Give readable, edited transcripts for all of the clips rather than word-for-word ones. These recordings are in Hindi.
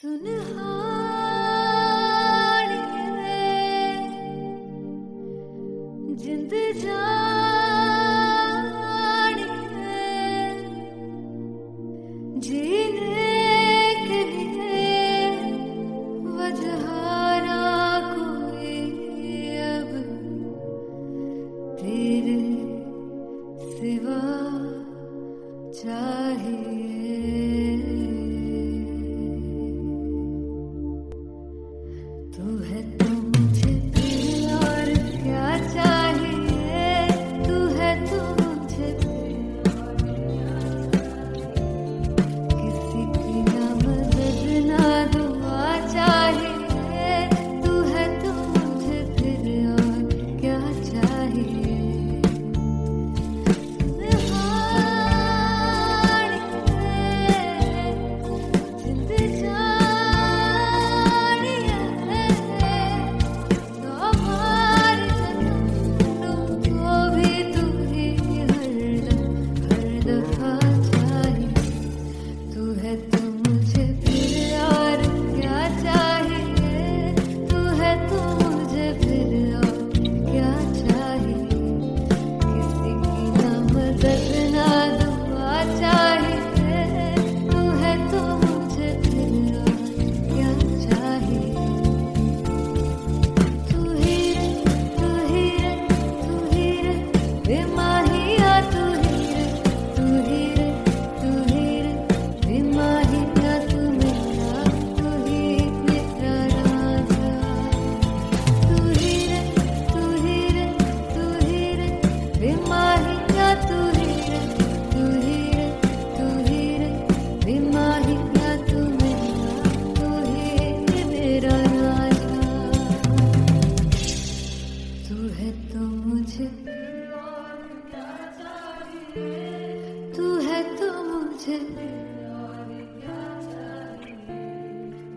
सुनहारिए जिंद जान है जीने के लिए वजह ना कोई अब तेरे सिवा चाहिए। तू है तो मुझे फिर और क्या चाहिए। तू है तो मुझे फिर और क्या चाहिए। किसी की ना मदद ना दुआ चाहिए। तू है तो मुझे फिर और क्या चाहिए।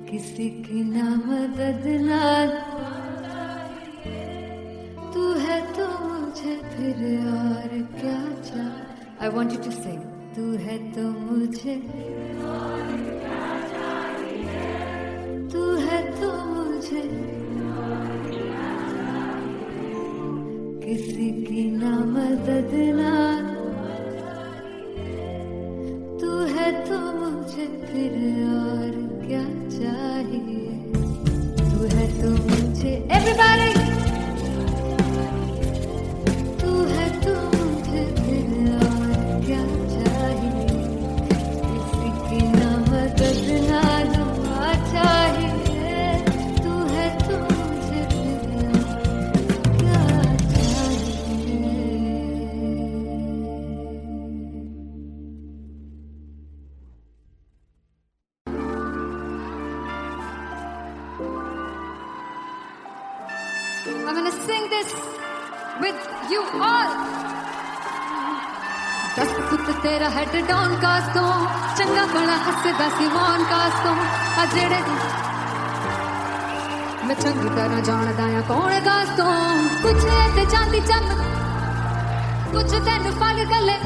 किसी की ना मदद ना तू है तो मुझे फिर और क्या चाहिए। I want you to sing. तू है तो मुझे तू है तो मुझे किसी की ना मदद ना तू है तो मुझे फिर और क्या चाहिए। तू है तो मुझे everybody तू है तो मुझे फिर और क्या चाहिए। किसी की ना मदद ना दुआ चाहिए। तू है तो मुझे फिर और क्या चाहिए। I'm gonna sing this with you all. दस पुत तेरा हेड डाउन कास्ट तो चंगा बड़ा हसदा सी मौन कास्ट तो आ जेड़े मैं चंगी तरह जानदा आ कौन कास्ट तो कुछ ते चांदी चम कुछ तेन फल गले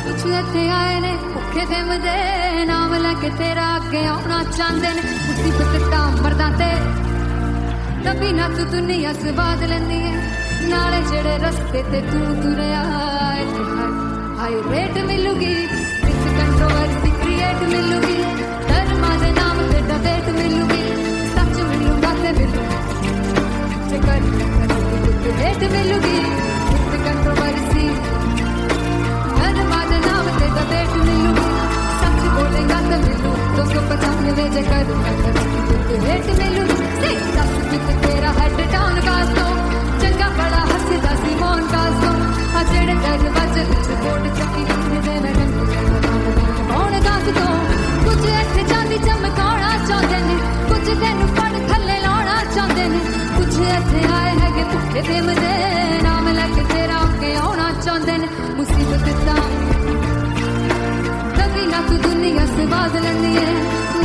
कुछ इत्थे आए ने भुखे ते मदे नाम लेके तेरा अगे आउणा चाहंदे ने मुसीबत दा मरदा ते तभी ना तू दुनिया स्वाद लेंदी है नाले जेड़े रस्ते ते तू तुरया हाई रेट मिलूगी विच कंट्रोवर्सी क्रिएट मिलूगी धर्मा दे नाम ते डिबेट मिलूगी सच मिलूगा ते मिलू जे कर रेट मिलूगी विच कंट्रोवर्सी धर्मा दे नाम ते डिबेट मिलूगी सच बोलेगा ते मिलू 295 जे कर रेट मिलूगी तेरा हेड डाउन कास्तो चंगा बड़ा हसदा सी मौन कास्तो आ जेड़े दरवाजे विच कोट चक्की दे मैं कौन कास्तो कुछ इत्थे चांदी चमकाउणा चाहंदे ने कुछ तैनू फड़ थल्ले लाउणा चाहंदे ने कुछ इत्थे आए हैगे भुखे ते मदे नाम लेके तेरा अगे आउणा चाहंदे ने मुसीबत दा कभी ना तू दुनिया स्वाद लैंदी है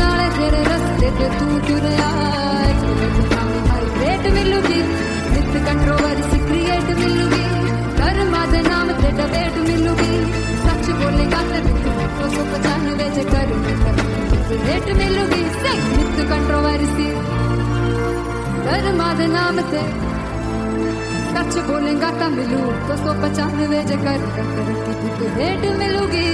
नाले तेरे रस्ते ते तू तुरया रेट मिलूगी विथ कंट्रोवर्सी क्रिएट मिलूगी धर्मा दे नाम ते डिबेट मिलूगी सच सच बोलेगा तो 295 जे करूंगा रेट मिलूगी संयुक्त कंट्रोवर्सी धर्मा दे नाम ते सच बोलेगा तो मिलू 295 जे करूंगा रेट मिलूगी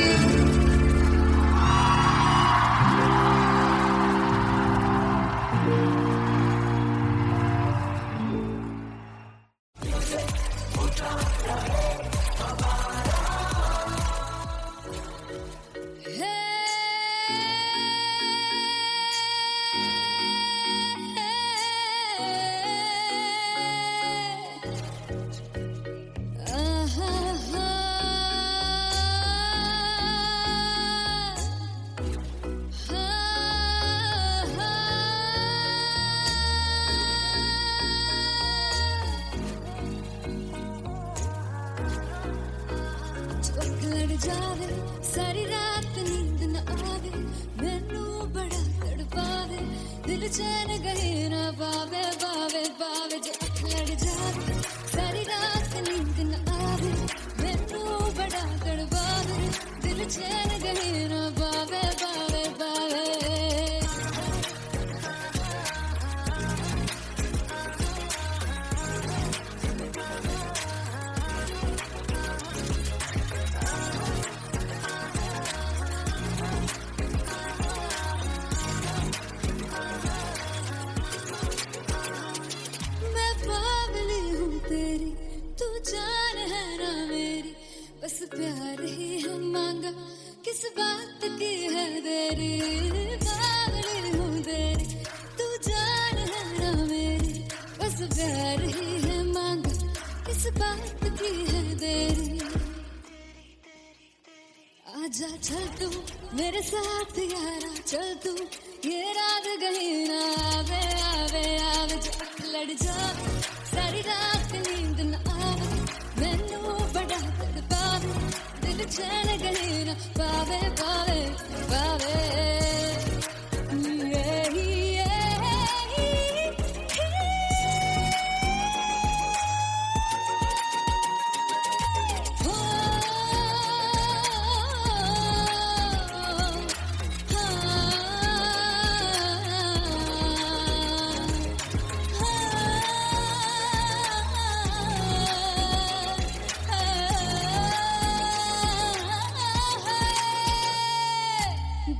जावे सारी रात नींद न आवे मैनू बड़ा तड़पावे दिल चैन गए ना पावे पावे पावे जो लड़ जावे सारी रात नींद न आवे मैनू बड़ा तड़पावे दिल चैन गए ना पावे पावे पावे जान है ना मेरी बस प्यार ही हम मांगा किस बात की है देरी पागल हूँ तेरी तू जान है ना मेरी बस प्यार ही है मांगा किस बात की है देरी आजा चल तू मेरे साथ यारा चल तू ये रात गई ना आवे आवे आवे जो लड़ जावे सारी रात नींद न आवे मैनू बड़ा तड़पावे दिल चैन गई ना पावे पावे पावे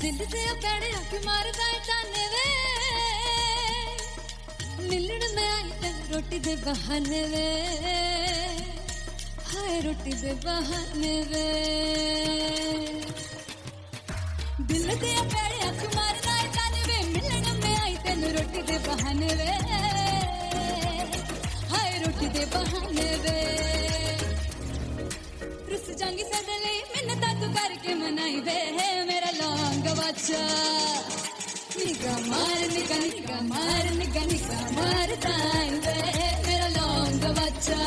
दिल ते पैड़े आके मारदा है ताने वे मिलन में आई तेन रोटी दे बहाने वे हाय रोटी दे बहाने वे दिल ते पैड़े आके मारदा है ताने वे मिलन में आई तेन रोटी दे बहाने वे हाय रोटी दे बहाने वे रुस जांगी सदले मिन्नत तू करके मनाई वे मेरा लौंग बच्चा निगा मार ताई वे मेरा लौंग बच्चा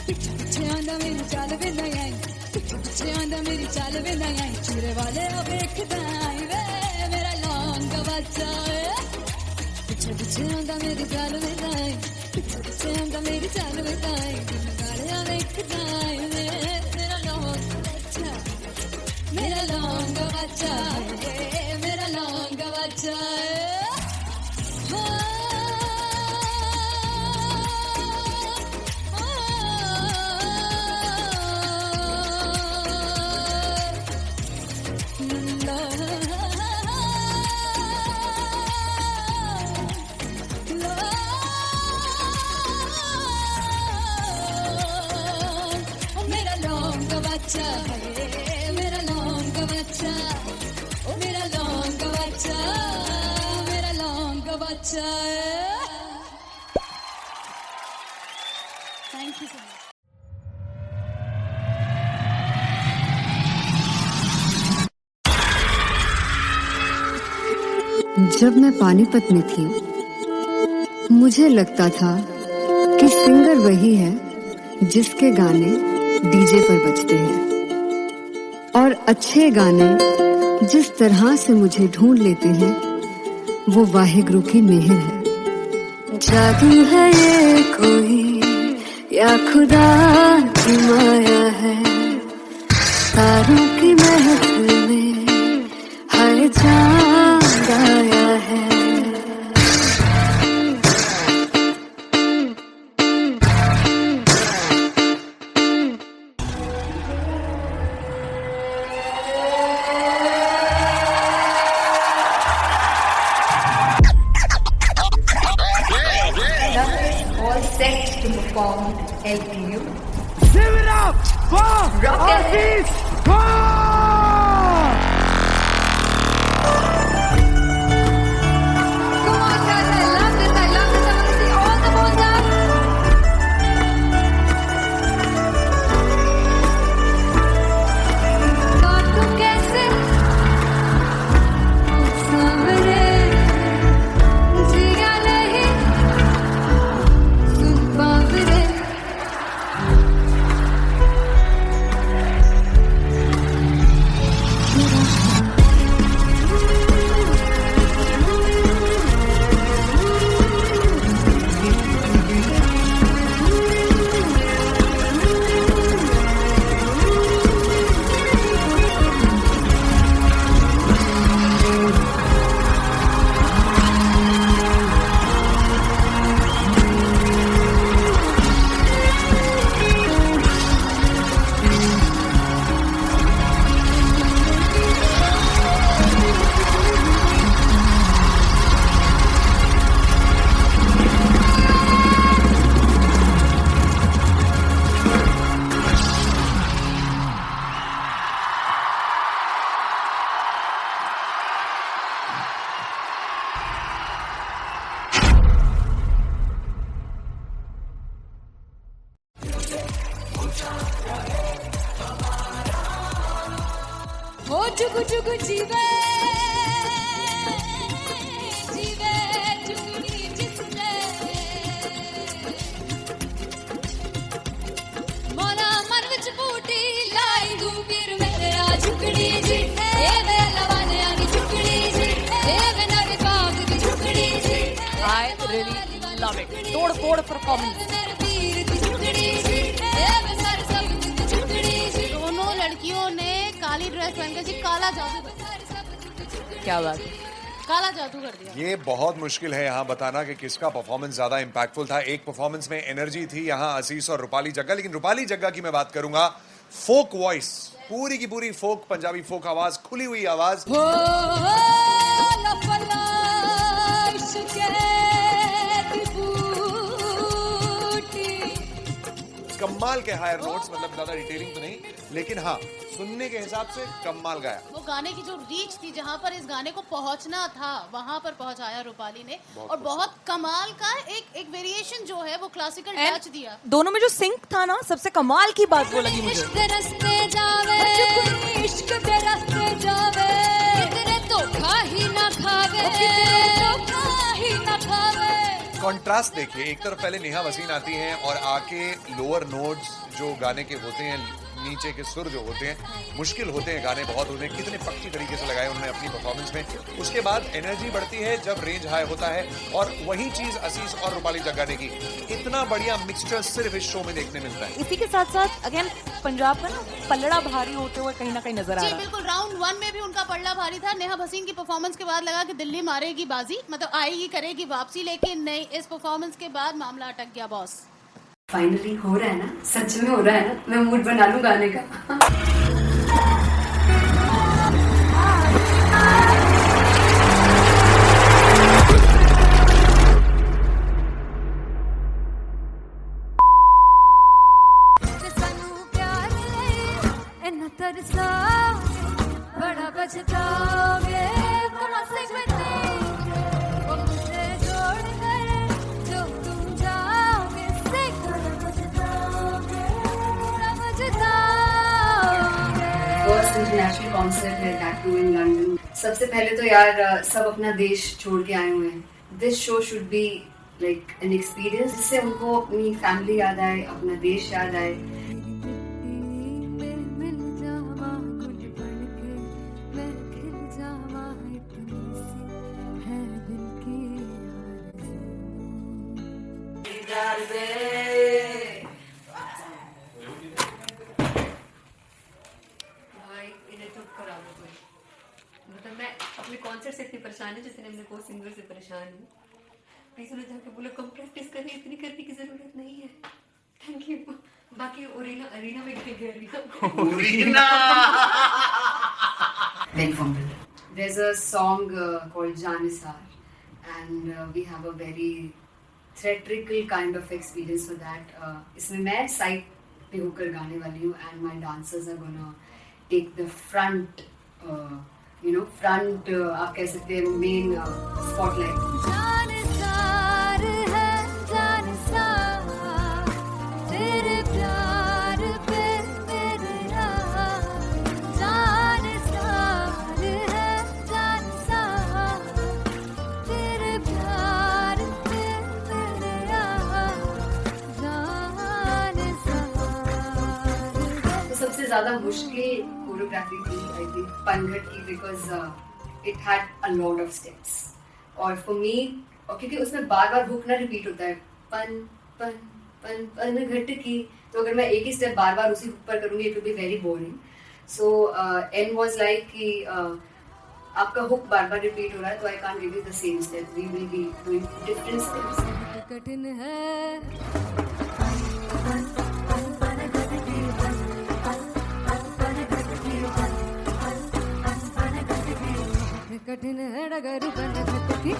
पीछे पीछे आंदा मेरी चाल वे नहीं आई पीछे पीछे आंदा मेरी चाल वे नहीं आई चूरे वाले देखता आई वे मेरा लौंग बच्चा पीछे पीछे आंदा मेरी चाल वे नहीं आई पीछे पीछे आंदा मेरी चाल वे नहीं आई गालियां देखता आई वे मेरा लौंग बच्चा मेरा लौंग बच्चा मेरा लौंग बच्चा मेरा लौंग बच्चा मेरा लौंग बच्चा ओ मेरा लौंग बच्चा मेरा लौंग बच्चा थैंक यू सो मच जब मैं पानीपत में थी मुझे लगता था कि सिंगर वही है जिसके गाने डीजे पर बजते हैं और अच्छे गाने जिस तरह से मुझे ढूंढ लेते हैं वो वाहिगुरु की मेहर है। जादू है ये कोई या खुदा की माया है, तारों की महफिल में हर चांद आया है। All set to perform LPU. Give it up for Rocket. Aziz Khan! Come on, guys! I love this. I love this. I want to see all the balls up. काटूं कैसे सामने जिया नहीं सुन बाबरे ओ जुगु जुगु जीवे जीवे जुगनी जिसने मोरा मन विच बूटी लाई हूँ वीर मेरा झुकड़ी जी ए वे लवाने आनी झुकड़ी जी ए वे नरे बाग की झुकड़ी जी I really love it. तोड़ फोड़ परफॉर्मेंस। मेरे वीर की झुकड़ी जी ए वे सर सब की झुकड़ी जी दोनों लड़कियों ने काली ड्रेस पहनकर जी काला जादू क्या बात है। काला जादू कर दिया। ये बहुत मुश्किल है यहाँ बताना कि किसका परफॉर्मेंस ज्यादा इंपैक्टफुल था। एक परफॉर्मेंस में एनर्जी थी यहाँ असीस और रूपाली जग्गा, लेकिन रूपाली जग्गा की मैं बात करूंगा फोक वॉइस, पूरी की पूरी फोक, पंजाबी फोक आवाज, खुली हुई आवाज। हो लफला इश्क़ की बूटी कमाल के हायर नोट्स, मतलब ज्यादा डिटेलिंग तो नहीं, लेकिन हाँ सुनने के हिसाब से कमाल गाया। वो गाने की जो रीच थी, जहाँ पर इस गाने को पहुंचना था वहां पर पहुंचाया रूपाली ने। और बहुत कमाल का एक वेरिएशन जो है वो क्लासिकल टच दिया। दोनों में जो सिंक था ना, सबसे कमाल की बात वो लगी मुझे। इश्क दे रस्ते जावे इश्क दे रस्ते जावे कितने धोखा ही ना खावे धोखा ही ना खावे। कॉन्ट्रास्ट देखिए, एक तरफ पहले नेहा वसीन आती हैं और आके लोअर नोट्स जो गाने के होते हैं, नीचे के सुर जो होते हैं, मुश्किल होते हैं गाने, बहुत होते हैं, कितने पक्की तरीके से लगाए उन्होंने अपनी परफॉर्मेंस में। उसके बाद एनर्जी बढ़ती है जब रेंज हाई होता है, और वही चीज असीस और रूपाली जग्गा ने की। इतना बढ़िया मिक्सचर सिर्फ इस शो में देखने मिलता है। इसी के साथ साथ अगेन पंजाब का ना पलड़ा भारी होते हुए कहीं ना कहीं नजर आ जी रहा है। बिल्कुल, राउंड 1 में भी उनका पलड़ा भारी था। नेहा भसीन की परफॉर्मेंस के बाद लगा कि दिल्ली मारेगी बाजी, मतलब आएगी करेगी वापसी, लेकिन नहीं, इस परफॉर्मेंस के बाद मामला अटक गया बॉस। फाइनली हो रहा है ना, सच में हो रहा है ना, मैं मूड बना लूं गाने का। सानू प्यार इन्ना तरसा बड़ा पछताओगे कहाँ से बने वो मुझे छोड़ गए जो तुम जाओगे से बड़ा पछताओगे फर्स्ट इंटरनेशनल कॉन्सर्ट है, दैट टू इन लंदन। सबसे पहले तो यार सब अपना देश छोड़ के आए हुए हैं। This show should be like an experience, जिससे उनको अपनी फैमिली याद आए, अपना देश याद आए। मिल जावा गुल बनके मैं खिल जावा इतनी सी है दिल की आरज़ू। इतनी परेशान है जितने हमने को सिंगर से परेशान हूँ. प्लीज उन्हें जाके बोलो कम प्रैक्टिस करें, इतनी करने की जरूरत नहीं है. Thank you. बाकी अरीना में गए arena very humble. There's a song called Janisar, and we have a very theatrical kind of experience for that. इसमें मैं side पे होकर गाने वाली हूँ, and my dancers are gonna take the front, front आप कह सकते हैं main spotlight. जानसार है जानसार तेरे प्यार पे मेरा जानसार है जानसार तेरे प्यार पे मेरा जानसार. तो सबसे ज्यादा मुश्किल कोरियोग्राफी थी आई थिंक पनघट की, because it had a lot of steps. और फॉर मी, और क्योंकि उसमें बार बार हुक ना रिपीट होता है, पन पन पन पनघट की, तो अगर मैं एक ही स्टेप बार बार उसी हुक पर करूंगी it will be very boring. So an was like कि आपका हुक बार बार रिपीट हो रहा है, तो I can't give you the same step, we will be doing different steps. कठिन है कठिन है डगर पनघट की.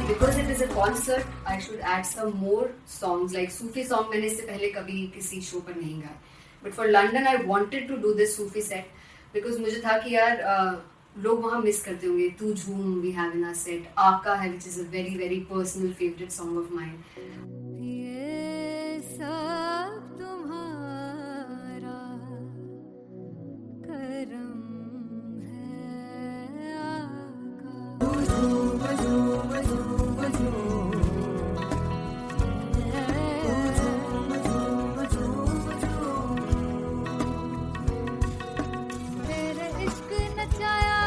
Because it is a concert, I should add some more songs. Like Sufi song मैंने इससे पहले कभी किसी शो पर नहीं गाया. But for London, I wanted to do this Sufi set because मुझे था कि यार लोग वहाँ मिस करते होंगे. तू झूम we have in our set. आका है which is a very very personal favorite song of mine. ये सब तुम्हारा करम है तेरे इश्क नचाया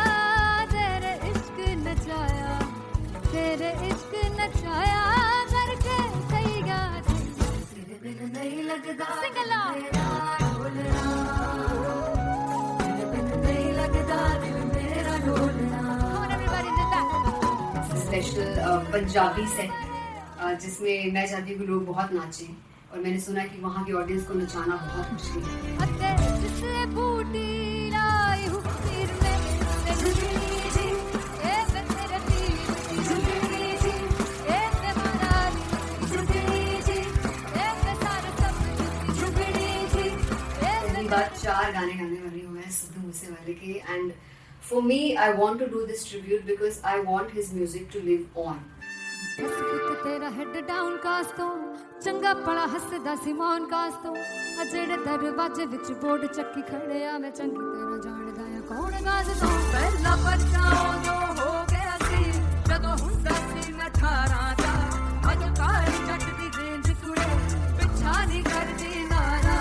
तेरे इश्क नचाया तेरे इश्क नचाया करके तैयार तेरे बिन नहीं लगता सिंगला स्पेशल पंजाबी सेट जिसमें मैं चाहती हूँ कि लोग बहुत नाचें, और मैंने सुना कि वहाँ की ऑडियंस को नचाना बहुत मुश्किल है. अते जिससे बूटी लाई हूँ सिर में तेरे जी ए तेरे दिल जी ए मेरा जी ए सारे सब झुगड़ी जी पहली बार 4 गाने गाने वाली हूँ मैं सिद्धू मूसेवाले के. And for me I want to do this tribute because I want his music to live on. बस पुत तेरा हेड डाउन कास तो चंगा पड़ा हसदा सिमोन कास तो अजड़े दरवाजे विच बोर्ड चक्की खड़े आ मैं चंगी तेरा जानदा या कौन गाज तो पहला बच्चा जो हो गया सी जदों हुंदा सी मैं 18 दा अज काली जट दी रेंज कुड़े पिछा नहीं करदी नारा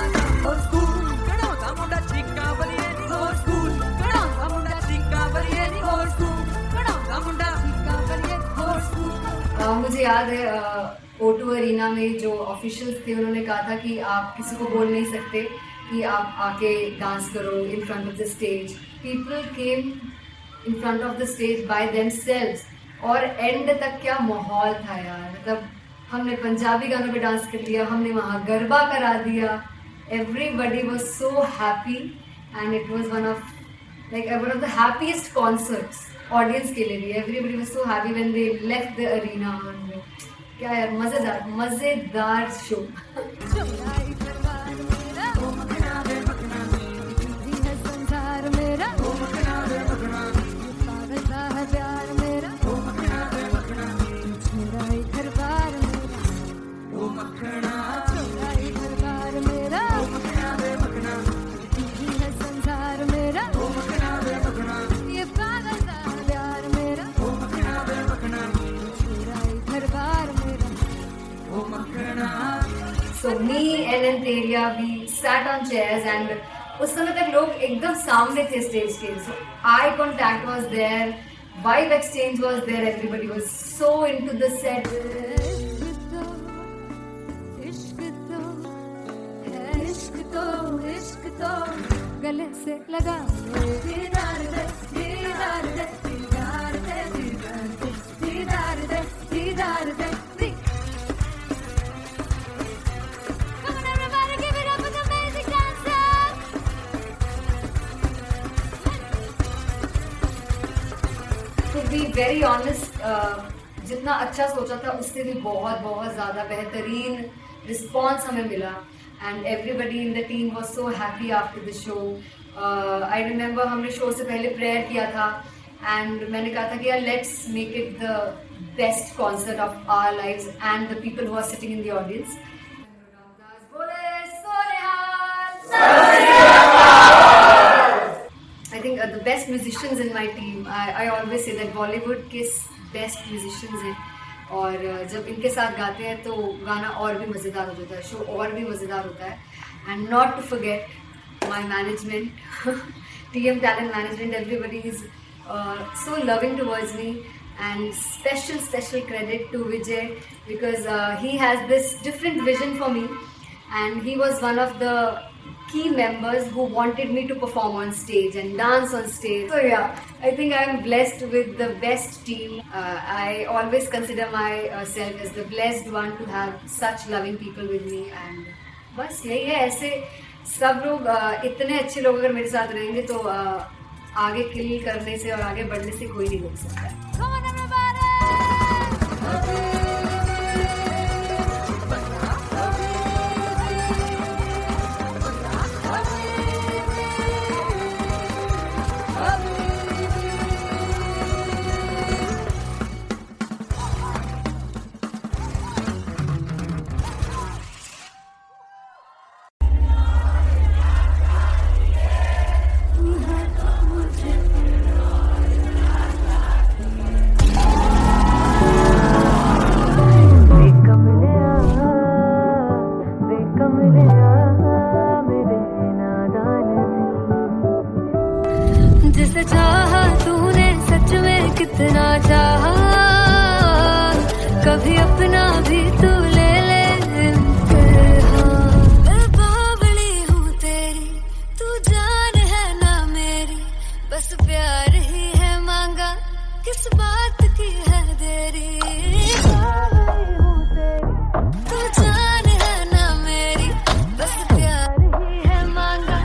हो स्कूल कढ़ाउंदा मुंडा चीका बलिए नी हो स्कूल कढ़ाउंदा मुंडा चीका बलिए नी हो स्कूल कढ़ाउंदा मुंडा चीका बलिए हो स्कूल. मुझे याद है O2 अरीना में जो ऑफिशियल्स थे उन्होंने कहा था कि आप किसी को बोल नहीं सकते कि आप आके डांस करो in front of the stage. People came in front of the stage by themselves, और एंड तक क्या माहौल था यार. मतलब हमने पंजाबी गानों पे डांस कर लिया, हमने वहाँ गरबा करा दिया. Everybody was so happy and it was one of the happiest concerts audience के लिए भी. Everybody was so happy when they left the arena. क्या यार मजेदार शो. चुराई करवार मेरा ओ मखना दे मखना जी है संसार मेरा ओ मखना दे मखना पागल सा है प्यार मेरा ओ मखना दे मखना चुराई करवार मेरा ओ मखना चुराई करवार मेरा ओ मखना दे मखना जी है संसार मेरा ओ मखना दे मखना ये पागल सा है प्यार मेरा ओ मखना दे मखना चुराई करवार मेरा. So me and Antelia, we sat on chairs and उस समय तक लोग एकदम सामने थे स्टेज के. So eye contact was there, vibe exchange was there, everybody was so into the set. इश्क तो गले से लगा लो। दीदार दे दीदार दे दीदार दे दीदार दे दीदार दे दीदार दे दी Come on everybody, give it up for the amazing dancers. To be very honest, जितना अच्छा सोचा था उससे भी बहुत बहुत ज़्यादा बेहतरीन रिस्पॉन्स हमें मिला and everybody in the team was so happy after the show. I remember हमने शो से पहले प्रेयर किया था एंड मैंने कहा था कि यार let's make it the best concert of our lives and the people who are sitting in the audience. I think the best musicians in my team. I always say that Bollywood के best musicians हैं और जब इनके साथ गाते हैं तो गाना और भी मज़ेदार हो जाता है, शो और भी मज़ेदार होता है. And not to forget my management, TM Talent Management. Everybody is so loving towards me, and special credit to Vijay because he has this different vision for me, and he was one of the key members who wanted me to perform on stage and dance on stage. So yeah, I think I'm blessed with the best team. I always consider myself as the blessed one to have such loving people with me. And बस यही है, ऐसे सब लोग इतने अच्छे लोग अगर मेरे साथ रहेंगे तो आगे किल करने से और आगे बढ़ने से कोई नहीं रोक सकता है. Come on everybody. जिसे चाहा तूने सच में कितना चाहा, कभी अपना भी तू ले ले इम्तिहान. मैं बावली हूँ तेरी, तू जान है ना मेरी, बस प्यार ही है मांगा, किस बात की है देरी. बावली हूँ तेरी, तू जान है ना मेरी, बस प्यार ही है मांगा.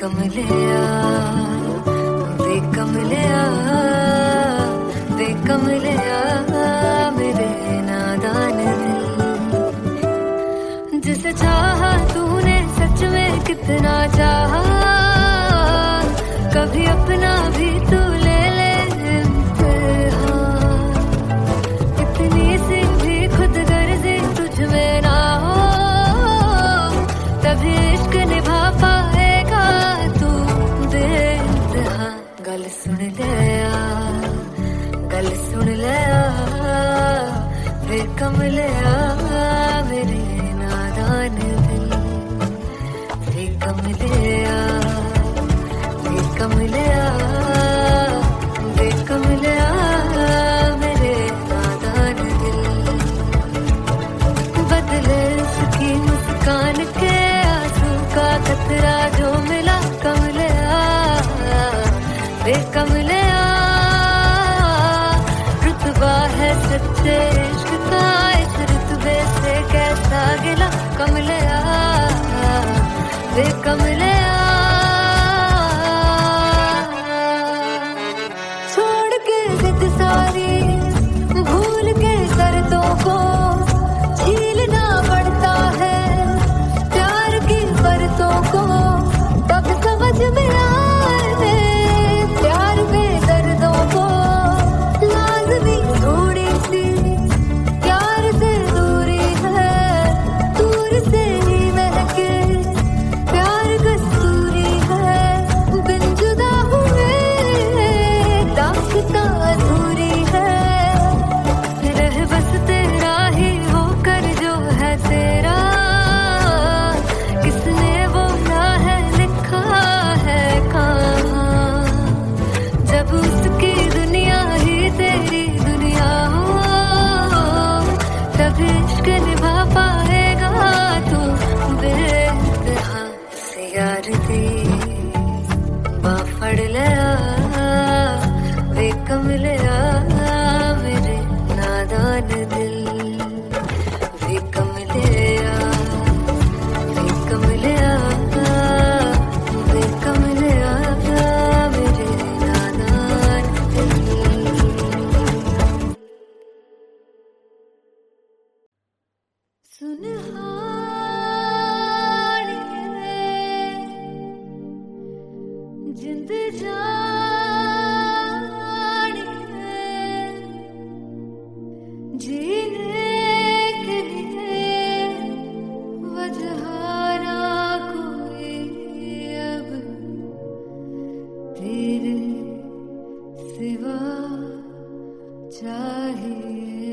कमलिया वे कमलिया वे कमलिया मेरे नादान दिल जिसे चाहा तूने सच में कितना चाहा कभी अपना भी तू ले ले इम्तिहान इतनी सी भी खुद गर्जी तुझ में ना हो तभी इश्क निभा पाएगा तू बेइंतहा गल सुन लिया गल सुन लिया वे कमलिया मेरे नादान दिल वे कमलिया वे कमलिया वे कमलिया मेरे नादान दिल बदले उसकी मुस्कान के आंसू का कतरा जो मिला कमलिया वे कमलिया रुतबा है सच्चे इश्क का इस रुतबे से कैसा गिला कमलिया वे कमलिया छोड़ के जिद सारी भूल के शर्तों को झीलना पड़ता है प्यार की शर्तों को तब समझ में आए प्यार में दर्दों को लाजमी थोड़ी सी प्यार से दूरी है दूर से ही महके प्यार कस्तूरी है बिन जुदा हुए दास्तां अधूरी है रह बस तेरा ही होकर जो है तेरा किसने बोला है लिखा है कहाँ जब उसकी दुनिया ही तेरी दुनिया हो तब इश्क निभा पाएगा तू बेइंतहा से यार दी बाफड़ लिया वे कमलिया मेरे नादान दिल वे कमलिया वे कमलिया वे कमलिया मेरे नादान दिल सुनहानी जिंद जानी जीने के लिए वजह ना कोई अब तेरे सिवा चाहिए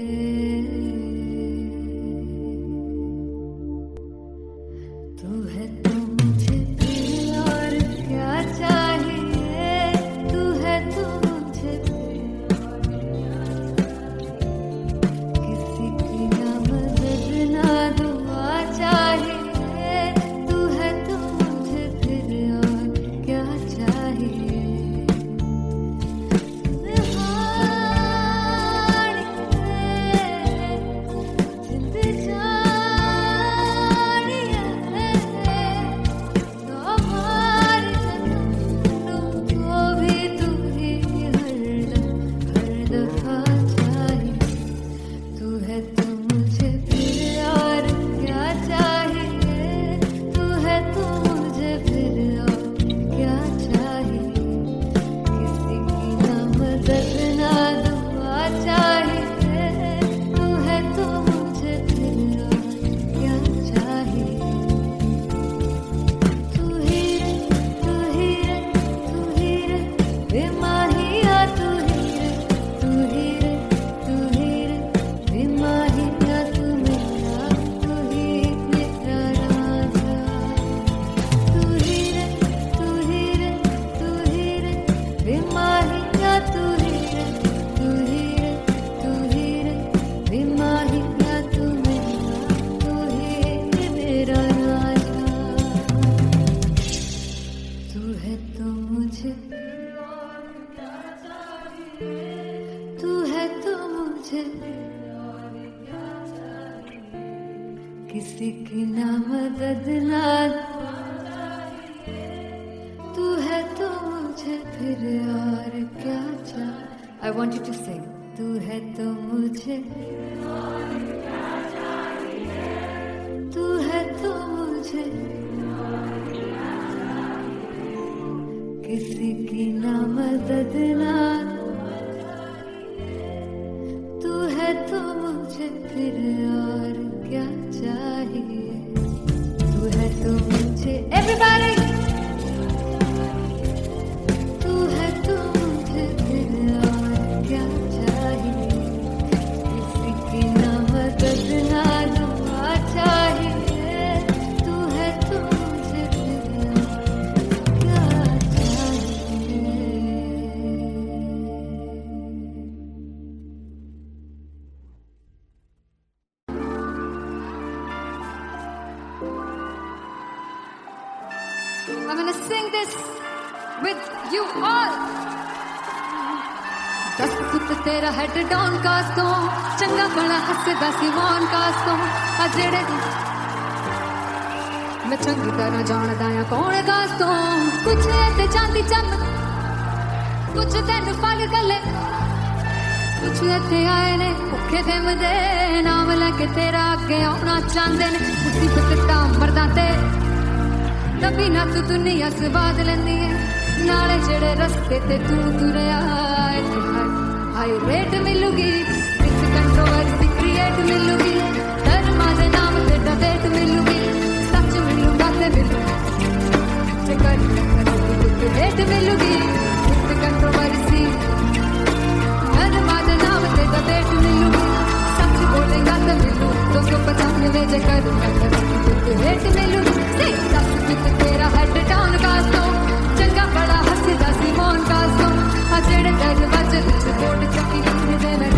तू है तो मुझे फिर और क्या चाहिए तू है तो मुझे किसी की ना मदद ना दुआ चाहिए तू है तो मुझे फिर और क्या चाहिए जिंद जानिया तो हमार को भी तू ही हर दफा चाहिए तू है तो मुझे फिर और क्या चाहिए तू है तो मुझे फिर और क्या चाहिए किसी की ना मदद ना दुआ चाहिए तू है तो मुझे फिर और क्या चाहिए तू ही रे तू ही रे तू ही रे बेमाहिया तू ही रे तू ही रे तू ही रे बेमाहिया तू मेरा तू ही मेरा राजा तू ही रे तू ही रे तू ही रे बेमाहिया तू ही रे तू ही रे तू ही रे बेमाहिया तू मेरा तू ही मेरा राजा तू है तो मुझे तू है तो मुझे किसी की ना मदद ना मुझे फिर और क्या चाहिए? I want you to sing. तू है तो मुझे तू है तो मुझे किसी की ना मदद ना तू है तो मुझे फिर और क्या चाहिए? तू है तो मुझे everybody तू है तो मुझे फिर और क्या चाहिए? किसी की ना मदद ना दुआ चाहिए। तू है तो मुझे फिर और क्या चाहिए? I'm gonna sing this with you all. दस पुत तेरा हेड डाउन कास तो चंगा बड़ा हसदा सी वन कास तो आ जेड़े मैं चंगी तरह जानदा आ कौन कास तो कुछ ते चांदी चम कुछ तेन फल गले कुछ इत्थे आए ने भुखे देमदे नाम लेके तेरा अगे आउणा चाहंदे ने मुसीबत तां मरदा ते तभी ना तू दुनिया स्वाद लेंदी है नाले जेड़े रस्ते ते तू तुरया हाई रेट मिलूगी विद कंट्रोवर्सी क्रिएट मिलूगी धर्मा दे नाम ते डिबेट मिलूगी सच मिलूगा ते मिलूगी रेट मिलूगी विद कंट्रोवर्सी धर्मा दे नाम ते डिबेट मिलूगी सच बोलेगा ते मिलू 295 जे कर रेट मिलूगी तेरा हेड डाउन कास्तो चंगा बड़ा हसदा सी मोन कास्तो आ जेड़े दर वज बोर्ड चक्की दे मैं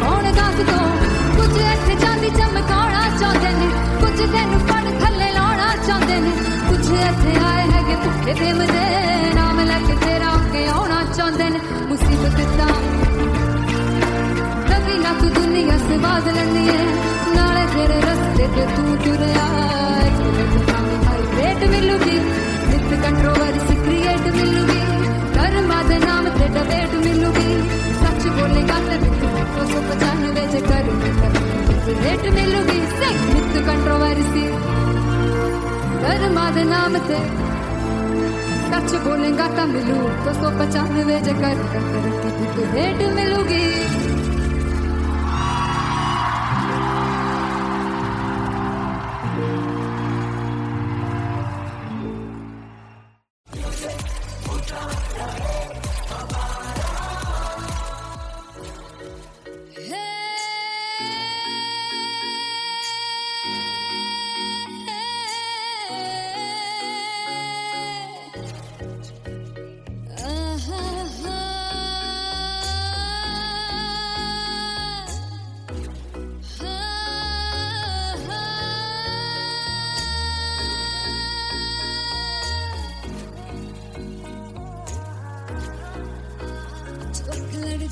कौन कास्तो कुछ इत्थे चांदी चमकाउणा चाहंदे ने कुछ तेनू फड़ थल्ले लाउणा चाहंदे ने कुछ इत्थे आए हैगे भुखे देमदे नाम लेके तेरा अगे आउणा चाहंदे ने मुसीबत तां तभी ना तू दुनिया स्वाद लैंदी है नाले तेरे रस्ते ते तू तुरया रेट मिलूगी विद कंट्रोवर्सी क्रिएट मिलूगी कर्मा दे नाम ते डिबेट मिलूगी सच बोलेगा ते मिलू 295 जे कर रेट मिलूगी विद कंट्रोवर्सी कर्मा दे नाम ते सच बोलेगा ता मिलू 295 जे कर रेट मिलूगी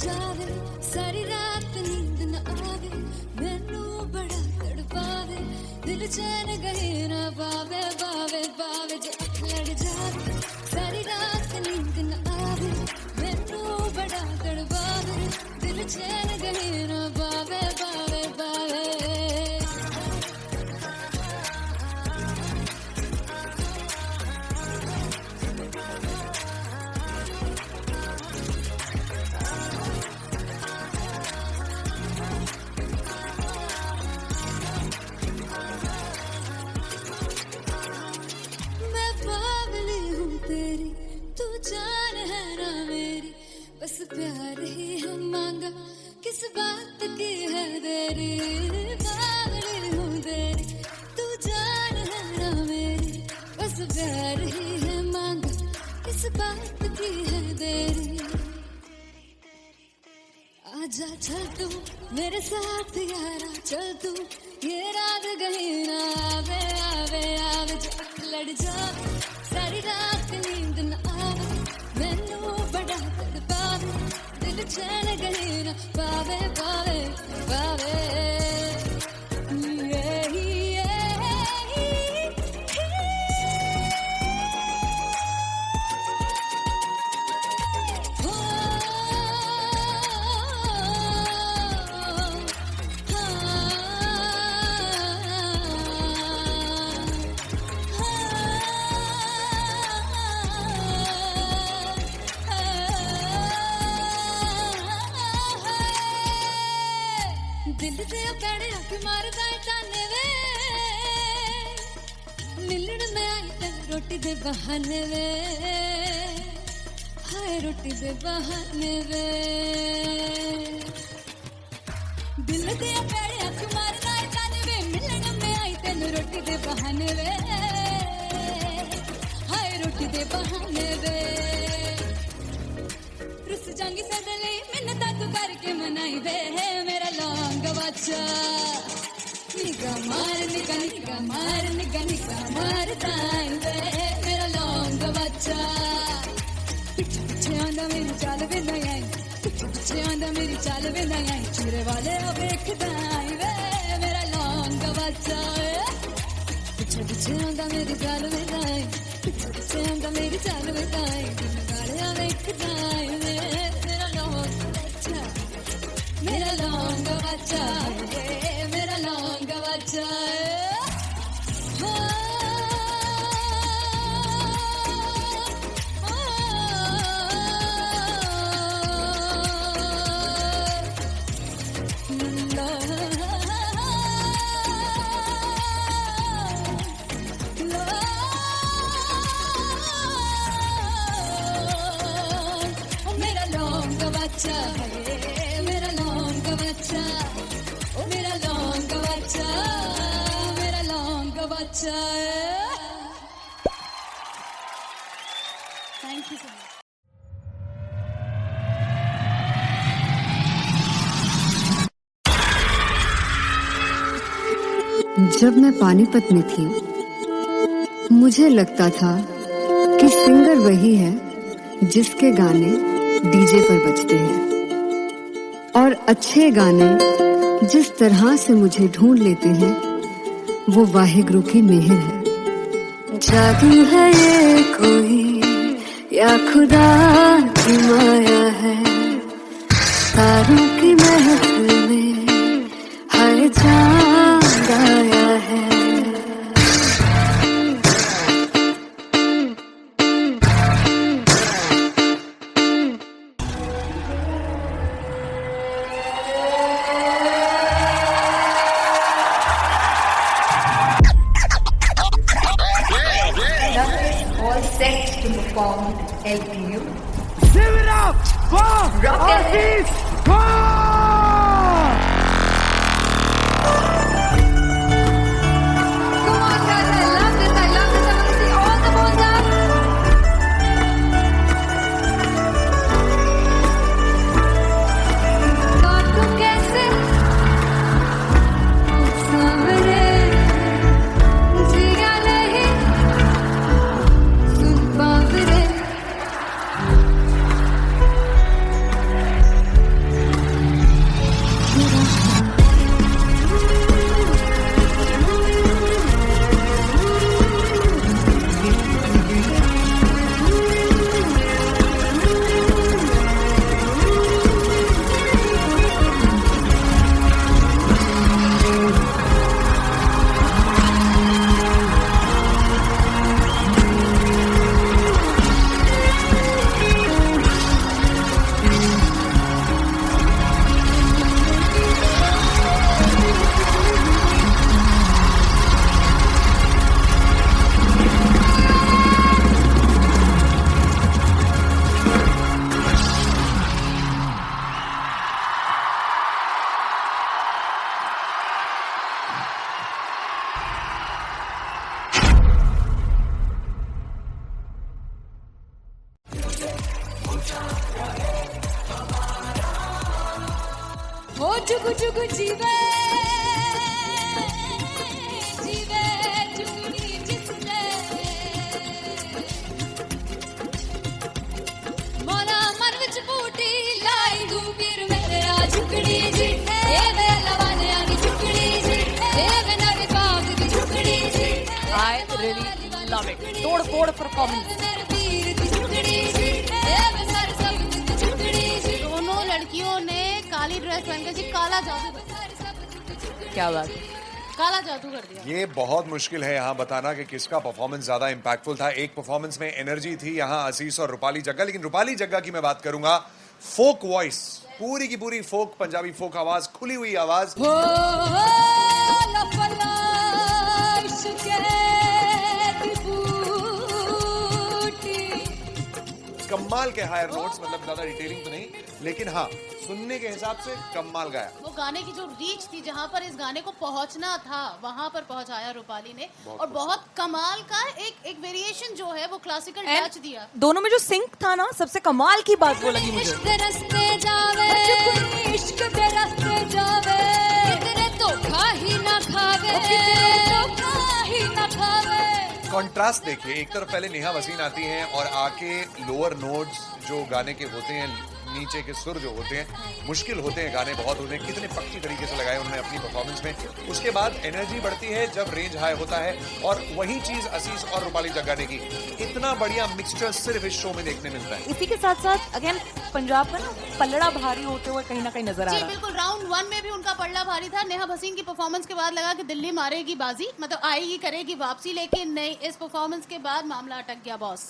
जावे सारी रात नींद न आवे मैनू बड़ा तड़पावे दिल चैन गए ना पावे पावे पावे जो लड़ जावे सारी रात नींद न आवे मैनू बड़ा तड़पावे दिल चैन गए ना पावे पावे पावे बस प्यार ही हम मांगा किस बात की है देरी पागल हूँ तेरी तू जान है ना मेरी बस प्यार ही है मांगा किस बात की है देरी आजा चल तू मेरे साथ यारा चल तू ये रात गई ना आवे आवे आवे जो लड़ जावे सारी रात नींद न आवे मैनू बड़ा तड़पावे दिल चैन गई ना पावे पावे पावे रोटी दे बहाने वे हाय रोटी दे बहाने वे दिल दे पैड़े अख मारना जाने वे मिलन में आई तेन रोटी दे बहाने वे हाय रोटी दे बहाने वे रुस जांगी सदले मिन्नता तू करके मनाई वे मेरा लौंग बच्चा निगा मार ताई वे मेरा लौंग बच्चा पिछे पिछे आंदा मेरी चाल वे नहीं आई पिछे पिछे आंदा मेरी चाल वे नहीं आई चूरे वाले वेखदा आई वे मेरा लौंग बच्चा पिछे पिछे आंदा मेरी चाल वे नहीं आई पिछे पिछे आंदा मेरी चाल वे नहीं आई दिन वाले वेखदा आई वे मेरा लौंग बच्चा मेरा लौंग बच्चा मेरा लौंग बच्चा मेरा लौंग बच्चा मेरा लौंग बच्चा ओ मेरा लौंग बच्चा मेरा लौंग बच्चा थैंक यू सो मच जब मैं पानीपत में थी मुझे लगता था कि सिंगर वही है जिसके गाने डीजे पर बजते हैं और अच्छे गाने जिस तरह से मुझे ढूंढ लेते हैं वो वाहिगुरु की मेहर है। जादू है ये कोई या खुदा की माया है तारों की महफिल में हर चांद आया है। All set to perform LPU. Shivrap! Wow! Artist! Wow! Come on guys, I love this, I want to see all the balls up. काटूं कैसे सामने जिया नहीं सुन पावरे हो जुग जुग जीवे जीवे जुगनी जिसने मोरा मन विच बूटी लाई दू पीर मेरे आ झुकड़ी जी ए वे लवाने आगी झुकड़ी जी ए वे नवी पाग की झुकड़ी जी I really love it. तोड़ फोड़ परफॉर्मेंस। मेरे पीर की झुकड़ी जी ए वे सर सब की झुकड़ी जी दोनों लड़कियों ने काली ड्रेस पहनकर जी काला जादू क्या बात है। काला जादू कर दिया। ये बहुत मुश्किल है यहाँ बताना कि किसका परफॉर्मेंस ज्यादा इंपैक्टफुल था। एक परफॉर्मेंस में एनर्जी थी यहाँ असीस और रूपाली जग्गा, लेकिन रूपाली जग्गा की मैं बात करूंगा फोक वॉइस, पूरी की पूरी फोक, पंजाबी फोक आवाज, खुली हुई आवाज। हो लपला इश्क़ की कमाल के हायर नोट्स, मतलब ज्यादा डिटेलिंग तो नहीं, लेकिन हाँ सुनने के हिसाब से कमाल गाया। वो गाने की जो रीच थी, जहाँ पर इस गाने को पहुंचना था वहां पर पहुंचाया रूपाली ने, और बहुत कमाल का एक वेरिएशन जो है वो क्लासिकल टच दिया। दोनों में जो सिंक था ना, सबसे कमाल की बात वो लगी मुझे। इश्क रस्ते जावे, इश्क दे रस्ते जावे, कितने धोखा ही ना खावे, धोखा ही ना खावे। कॉन्ट्रास्ट देखिए, एक तरफ पहले नेहा वसीन आती हैं और आके लोअर नोट्स जो गाने के होते हैं, नीचे के सुर जो होते हैं, मुश्किल होते हैं गाने बहुत होते हैं, कितने पक्की तरीके से लगाए उन्होंने अपनी परफॉर्मेंस में। उसके बाद एनर्जी बढ़ती है जब रेंज हाई होता है, और वही चीज असीस और रूपाली जग्गाने की, इतना बढ़िया मिक्सचर सिर्फ इस शो में देखने मिलता है। इसी के साथ साथ अगेन पंजाब का ना पलड़ा भारी होते हुए कहीं ना कहीं नजर आ जी रहा है। बिल्कुल, राउंड 1 में भी उनका पलड़ा भारी था। नेहा भसीन की परफॉर्मेंस के बाद लगा कि दिल्ली मारेगी बाजी, मतलब आएगी करेगी वापसी, लेकिन नहीं, इस परफॉर्मेंस के बाद मामला अटक गया बॉस।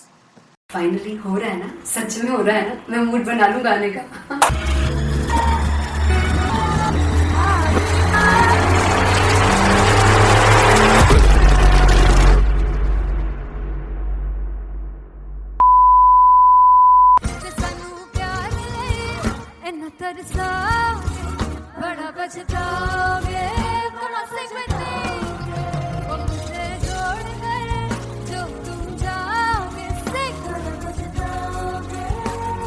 फाइनली हो रहा है ना, सच में हो रहा है ना, मैं मूड बना लूं गाने का। सानू प्यार ले इन्ना तरसाओगे, बड़ा पछताओगे, कहाँ से बचेंगे वो मुझे छोड़ कर, जो तुम जाओगे से बड़ा पछताओगे,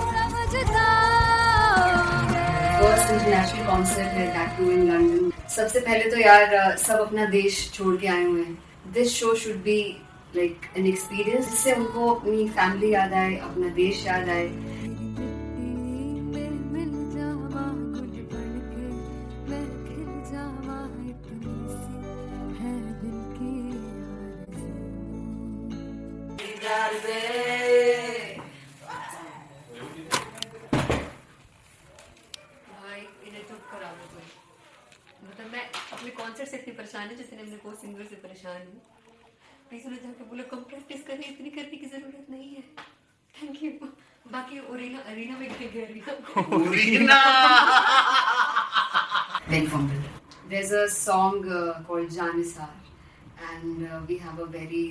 बड़ा पछताओगे। फर्स्ट इंटरनेशनल कॉन्सर्ट है टैटू इन लंदन। सबसे पहले तो यार सब अपना देश छोड़ के आए हुए हैं। This show should be like an experience, जिससे उनको अपनी फैमिली याद आए, अपना देश याद आए। मिल जावा गुल बनके, मैं खिल जावा, इतनी सी है दिल की भाई इन्हें चुप करा दो कोई। मतलब मैं अपने कॉन्सर्ट से इतनी परेशान हूँ जितने अपने को सिंगर से परेशान हूँ। प्लीज उन्हें जाके बोलो कम प्रैक्टिस करें, इतनी करने की जरूरत नहीं है। Thank you. बाकी अरीना में गया Big Fumble. There's a song called Janisar, and we have a very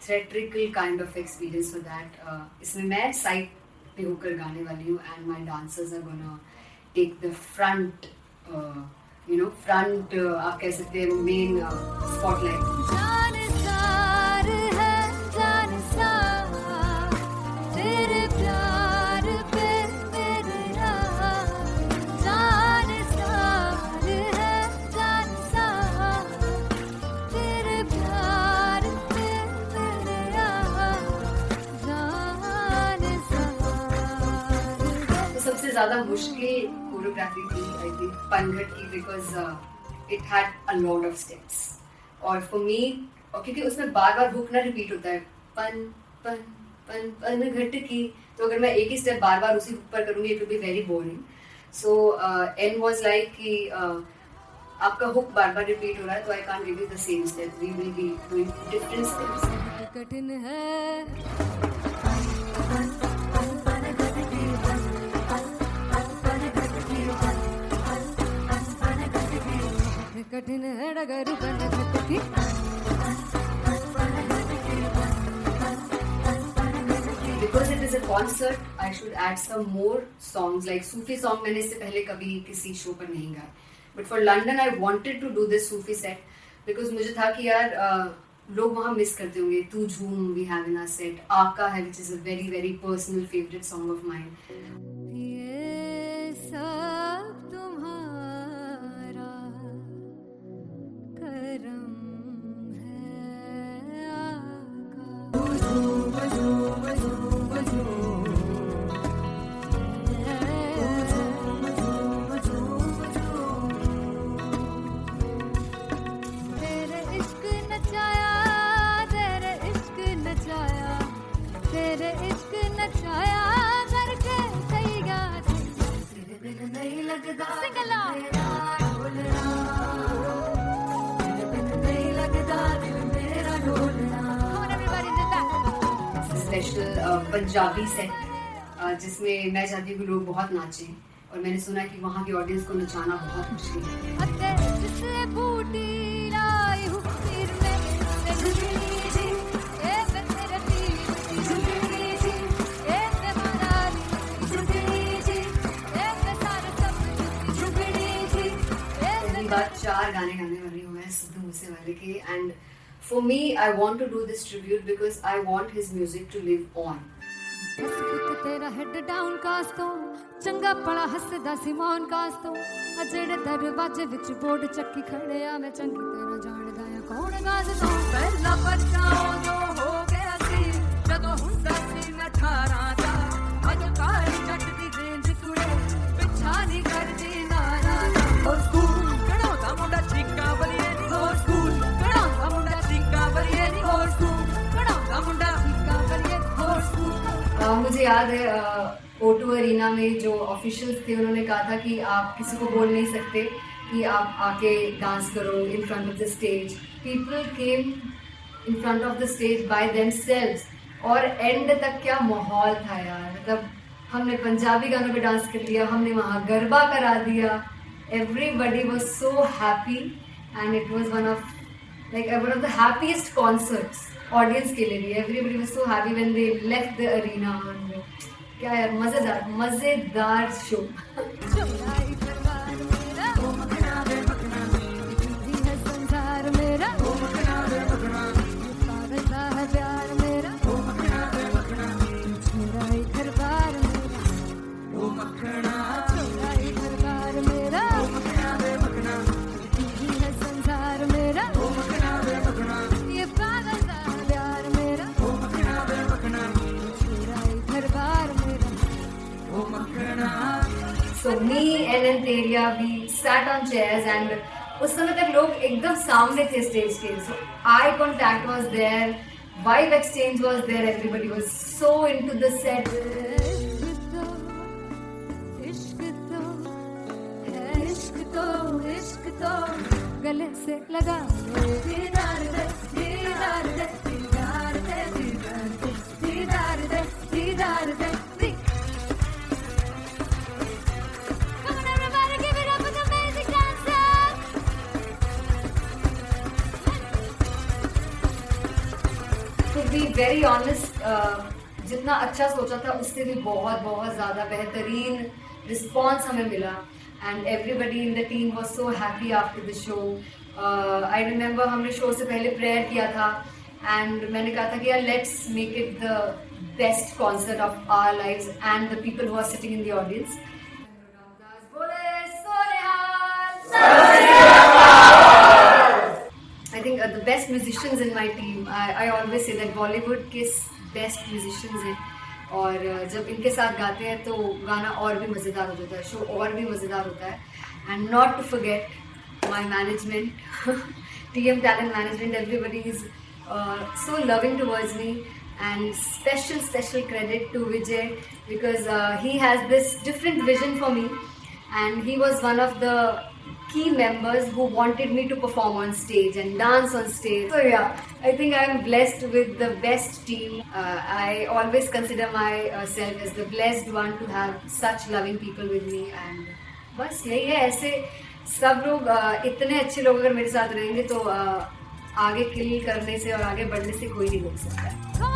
theatrical kind of experience for that. इसमें मैं साइड पे होकर गाने वाली हूँ, and my dancers are gonna take the front, front आप कह सकते हैं main spotlight. जानसार है जानसार, तेरे प्यार पे मेरा जानसार है जानसार, तेरे प्यार पे मेरा जानसार। तो सबसे ज्यादा मुश्किल कोरियोग्राफी थी आई थिंक पनघट की, because it had a lot of steps, और फॉर मी, और क्योंकि उसमें बार बार हुक ना रिपीट होता है, पन पन पन पनघट की, तो अगर मैं एक ही स्टेप बार बार उसी हुक पर करूंगी it will be very boring. So an was like कि आपका हुक बार बार रिपीट हो रहा है, तो I can't give you the same step, we will be doing different steps. कठिन है कठिन है डगर बनघट की, Because it is a concert, I should add some more songs, like Sufi song मैंने इससे पहले कभी किसी शो पर नहीं गाया, but for London I wanted to do this Sufi set because मुझे था कि यार लोग वहाँ मिस करते होंगे। तू झूम we have in our set, आका है which is a very very personal favorite song of mine. ये सब तुम्हारा करम है तेरे इश्क नचाया, तेरे इश्क नचाया, तेरे इश्क नचाया करके तैयार, तेरे बिन नहीं लगता सिंगला, तेरे बिन नहीं लगता दिल मेरा ढोलना। Come on everybody, do that. Special Punjabi set जिसमें मैं चाहती हूँ कि लोग बहुत नाचें, और मैंने सुना कि वहाँ की ऑडियंस को नचाना बहुत मुश्किल है। अते जिससे बूटी लाई हूँ पीर में, ते झुकनी जी, ए ते तेरे पीर झुकनी जी, ए ते 4 गाने गाने वाले हुए हैं सिद्धू मूसेवाले के, and for me I want to do this tribute because I want his music to live on. बस पुत तेरा हेड डाउन कास तो चंगा पड़ा हसदा सिमोन कास तो अजेड़े दरवाजे विच बोर्ड चक्की खड़े आ मैं चंगी तेरा जानदा आ कौन गास तो ਪਹਿਲਾ ਬੱਚਾ ਉਦੋਂ ਹੋ ਗਿਆ ਸੀ ਜਦੋਂ ਹੁੰਦਾ ਸੀ ਮੈਂ 18 ਦਾ ਅੱਜ ਕਾਲੀ ਜੱਟ ਦੀ ਰੇਂਜ ਕੁੜੇ ਪਿੱਛਾ ਨਹੀਂ ਕਰਦੀ ਨਾਰਾ ਦਾ ਹੋਰ ਸਕੂਲ ਕਢਾਉਂਦਾ ਮੁੰਡਾ ਚੀਕਾਂ ਬਲੀਏ ਨਹੀਂ ਹੋਰ ਸਕੂਲ ਕਢਾਉਂਦਾ ਮੁੰਡਾ ਚੀਕਾਂ ਬਲੀਏ ਨਹੀਂ ਹੋਰ ਸਕੂਲ ਕਢਾਉਂਦਾ ਮੁੰਡਾ ਚੀਕਾਂ ਬਲੀਏ ਹੋਰ ਸਕੂਲ मुझे याद है O2 अरीना में जो ऑफिशियल्स थे उन्होंने कहा था कि आप किसी को बोल नहीं सकते कि आप आके डांस करो in front of the stage. People came in front of the stage by themselves और एंड तक क्या माहौल था यार, मतलब हमने पंजाबी गानों पे डांस कर लिया, हमने वहाँ गरबा करा दिया, everybody was so happy and it was one of the happiest concerts audience के लिए भी। Everybody was so happy when they left the arena. क्या यार, मजेदार शो। चौराई दरबार मेरा ओ मखना वे मखना जी है संसार मेरा ओ मखना वे मखना पागलता है प्यार मेरा ओ मखना वे मखना चौराई दरबार मेरा ओ मखना चौराई दरबार मेरा ओ मखना वे मखना जी है संसार मेरा ओ मखना वे मखना ये पागलता है प्यार मेरा ओ मखना वे मखना चौराई दरबार मेरा ओ मखना। So me and Anteria, we sat on chairs and उस समय तक लोग एकदम सामने थे स्टेज के, so eye contact was there, vibe exchange was there, everybody was so into the set. इश्क तो है इश्क तो गले से लगा दीदार दे दीदार दे दीदार दे दीदार दे दीदार दे दीदार दे Come on everybody, give it up for the amazing dancers. To be very honest, जितना अच्छा सोचा था उससे भी बहुत बहुत ज़्यादा बेहतरीन रिस्पॉन्स हमें मिला and everybody in the team was so happy after the show. I remember हमने शो से पहले प्रेयर किया था एंड मैंने कहा था कि यार let's make it the best concert of our lives and the people who are sitting in the audience. I think the best musicians in my team, I always say that Bollywood के best musicians हैं और जब इनके साथ गाते हैं तो गाना और भी मज़ेदार हो जाता है, शो और भी मज़ेदार होता है। And not to forget my management, TM Talent Management, everybody is so loving towards me and special credit to Vijay because he has this different vision for me and he was one of the key members who wanted me to perform on stage and dance on stage. So yeah, I think I'm blessed with the best team. I always consider myself as the blessed one to have such loving people with me and बस यही है। ऐसे सब लोग इतने अच्छे लोग अगर मेरे साथ रहेंगे तो आगे किल करने से और आगे बढ़ने से कोई नहीं रोक सकता।